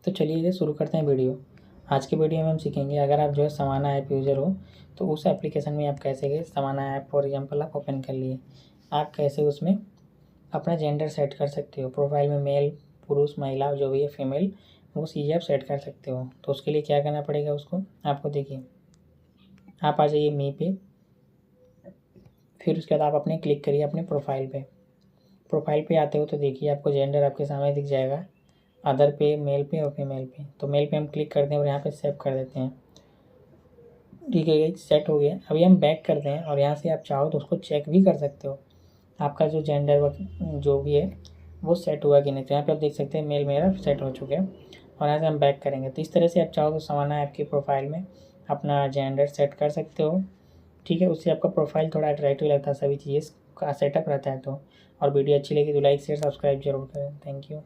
तो चलिए शुरू करते हैं वीडियो। आज की वीडियो में हम सीखेंगे, अगर आप जो है सवाना ऐप यूज़र हो तो उस एप्लीकेशन में आप कैसे गए। सवाना ऐप फॉर एग्जांपल आप ओपन कर लिए, आप कैसे उसमें अपना जेंडर सेट कर सकते हो। प्रोफाइल में मेल, पुरुष, महिला जो भी है, फीमेल, वो चीज़ आप सेट कर सकते हो। तो उसके लिए क्या करना पड़ेगा उसको, आपको देखिए, आप आ जाइए मी पे, फिर उसके बाद आप अपने क्लिक करिए अपने प्रोफाइल पे। प्रोफाइल पे आते हो तो देखिए आपको जेंडर आपके सामने दिख जाएगा, अदर पे, मेल पे और फीमेल पे। तो मेल पे हम क्लिक करते हैं और यहाँ पे सेव कर देते हैं। ठीक है, सेट हो गया। अभी हम बैक करते हैं और यहाँ से आप चाहो तो उसको चेक भी कर सकते हो, आपका जो जेंडर जो भी है वो सेट हुआ कि नहीं। तो यहाँ पे आप देख सकते हैं मेल मेरा सेट हो चुका है। और यहाँ से हम बैक करेंगे। तो इस तरह से आप चाहो तो सवाना ऐप की प्रोफाइल में अपना जेंडर सेट कर सकते हो। ठीक है, उससे आपका प्रोफाइल थोड़ा अट्रैक्टिव लगता है, सभी चीज़ें का सेटअप रहता है। तो और वीडियो अच्छी लगी तो लाइक शेयर सब्सक्राइब जरूर करें। Thank you.